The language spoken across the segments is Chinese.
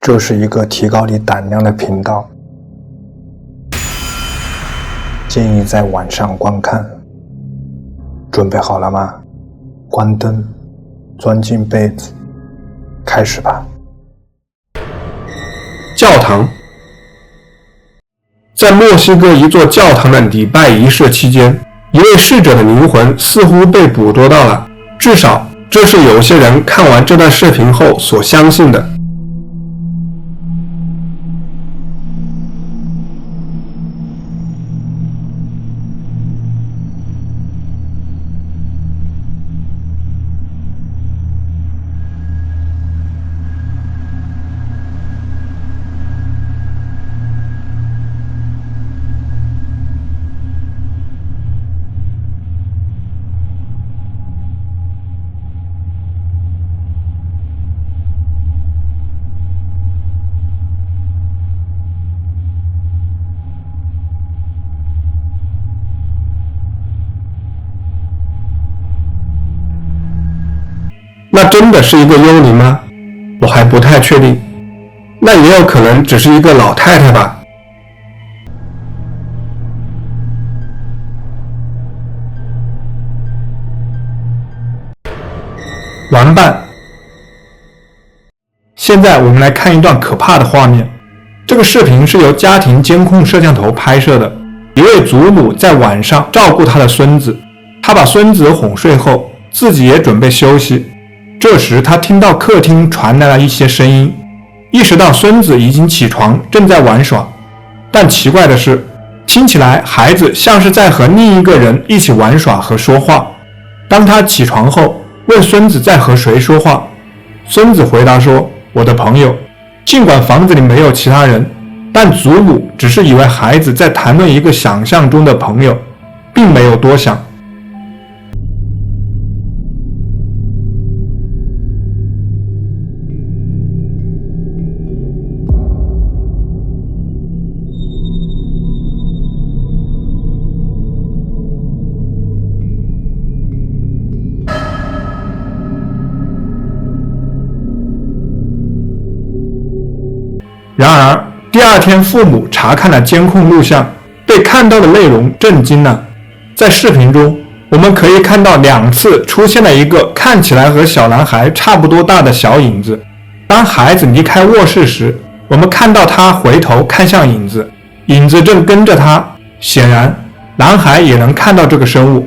这是一个提高你胆量的频道，建议在晚上观看。准备好了吗？关灯，钻进被子，开始吧。教堂。在墨西哥一座教堂的礼拜仪式期间，一位逝者的灵魂似乎被捕捉到了，至少这是有些人看完这段视频后所相信的。那真的是一个幽灵吗？我还不太确定。那也有可能只是一个老太太吧。完办。现在我们来看一段可怕的画面。这个视频是由家庭监控摄像头拍摄的。一位祖母在晚上照顾她的孙子，她把孙子哄睡后，自己也准备休息。这时他听到客厅传来了一些声音，意识到孙子已经起床，正在玩耍。但奇怪的是，听起来孩子像是在和另一个人一起玩耍和说话。当他起床后，问孙子在和谁说话，孙子回答说：“我的朋友。”尽管房子里没有其他人，但祖母只是以为孩子在谈论一个想象中的朋友，并没有多想。然而，第二天父母查看了监控录像，被看到的内容震惊了。在视频中，我们可以看到2次出现了一个看起来和小男孩差不多大的小影子。当孩子离开卧室时，我们看到他回头看向影子，影子正跟着他。显然，男孩也能看到这个生物。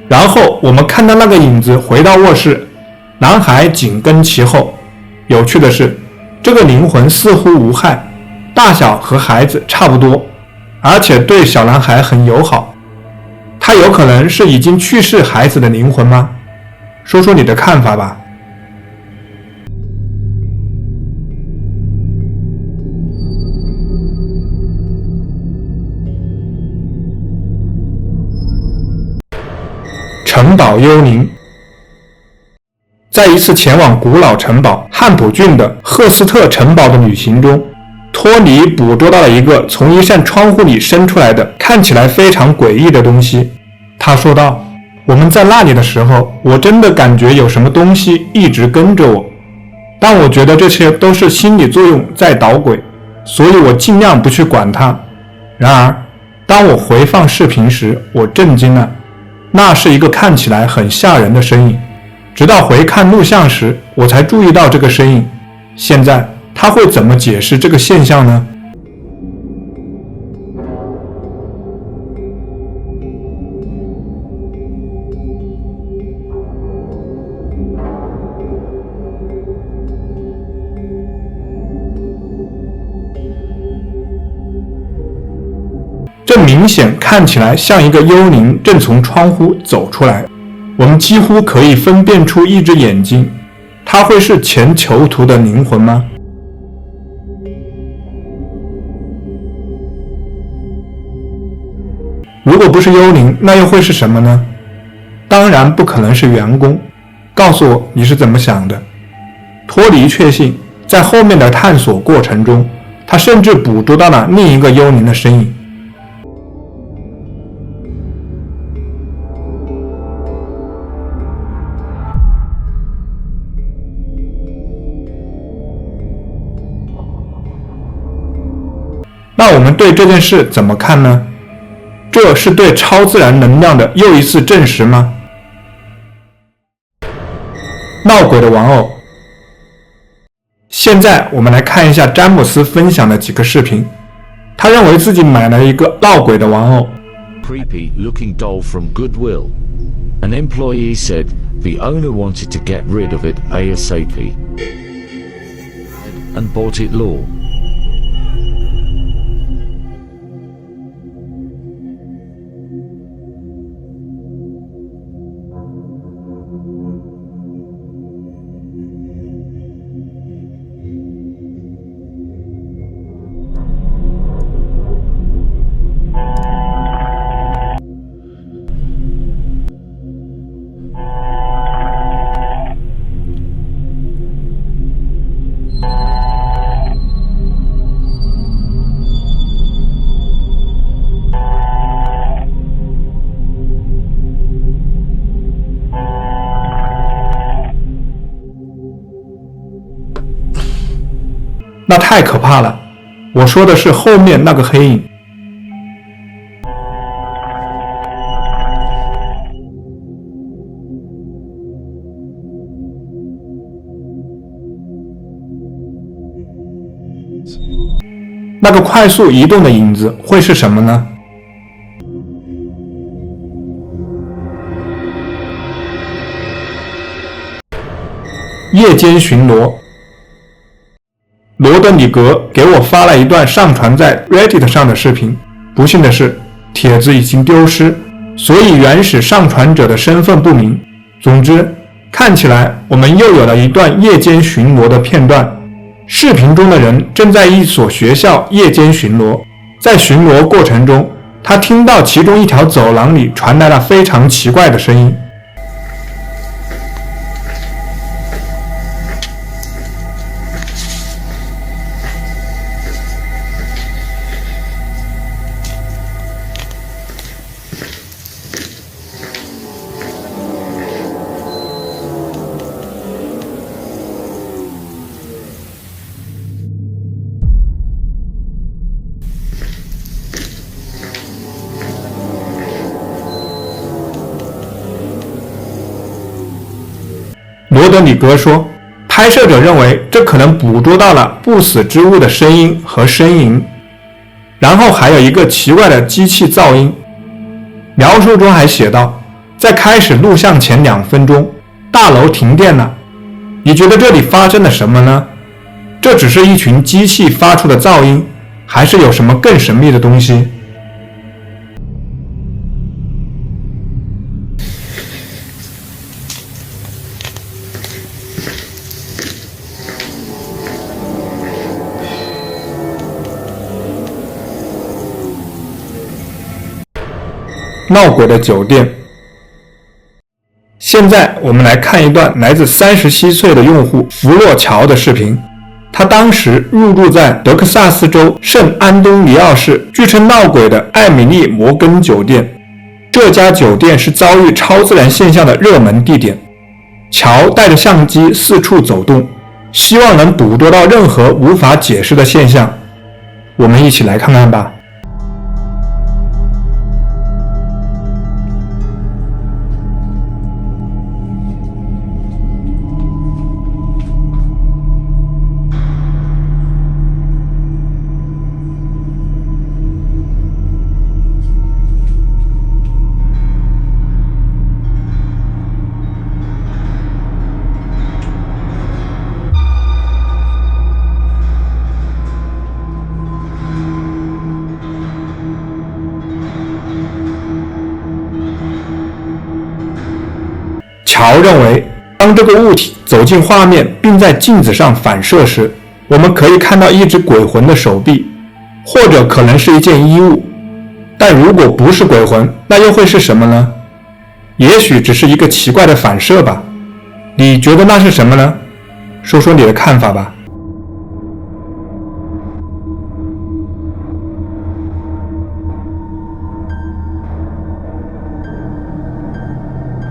然后我们看到那个影子回到卧室，男孩紧跟其后。有趣的是，这个灵魂似乎无害，大小和孩子差不多，而且对小男孩很友好。他有可能是已经去世孩子的灵魂吗？说说你的看法吧。城堡幽灵。在一次前往古老城堡汉普郡的赫斯特城堡的旅行中，托尼捕捉到了一个从一扇窗户里伸出来的看起来非常诡异的东西。他说道：“我们在那里的时候，我真的感觉有什么东西一直跟着我，但我觉得这些都是心理作用在捣鬼，所以我尽量不去管它。然而，当我回放视频时，我震惊了。那是一个看起来很吓人的身影，直到回看录像时，我才注意到这个身影。现在他会怎么解释这个现象呢？”这明显看起来像一个幽灵正从窗户走出来，我们几乎可以分辨出一只眼睛。它会是前囚徒的灵魂吗？如果不是幽灵，那又会是什么呢？当然不可能是员工。告诉我你是怎么想的。托尼确信，在后面的探索过程中，他甚至捕捉到了另一个幽灵的身影。那我们对这件事怎么看呢？这是对超自然能量的又一次证实吗？闹鬼的玩偶。现在我们来看一下詹姆斯分享的几个视频。他认为自己买了一个闹鬼的玩偶。 Creepy looking doll from Goodwill. An employee said the owner wanted to get rid of it ASAP and bought it law.那太可怕了，我说的是后面那个黑影。那个快速移动的影子会是什么呢？夜间巡逻。罗德里格给我发了一段上传在 Reddit 上的视频，不幸的是，帖子已经丢失，所以原始上传者的身份不明。总之，看起来我们又有了一段夜间巡逻的片段。视频中的人正在一所学校夜间巡逻，在巡逻过程中，他听到其中一条走廊里传来了非常奇怪的声音。罗德里格说，拍摄者认为这可能捕捉到了不死之物的声音和呻吟，然后还有一个奇怪的机器噪音。描述中还写道，在开始录像前2分钟，大楼停电了。你觉得这里发生了什么呢？这只是一群机器发出的噪音，还是有什么更神秘的东西？闹鬼的酒店。现在我们来看一段来自37岁的用户弗洛乔的视频。他当时入住在德克萨斯州圣安东尼奥市据称闹鬼的艾米丽摩根酒店。这家酒店是遭遇超自然现象的热门地点。乔带着相机四处走动，希望能捕捉到任何无法解释的现象。我们一起来看看吧。乔认为，当这个物体走进画面并在镜子上反射时，我们可以看到一只鬼魂的手臂，或者可能是一件衣物。但如果不是鬼魂，那又会是什么呢？也许只是一个奇怪的反射吧。你觉得那是什么呢？说说你的看法吧。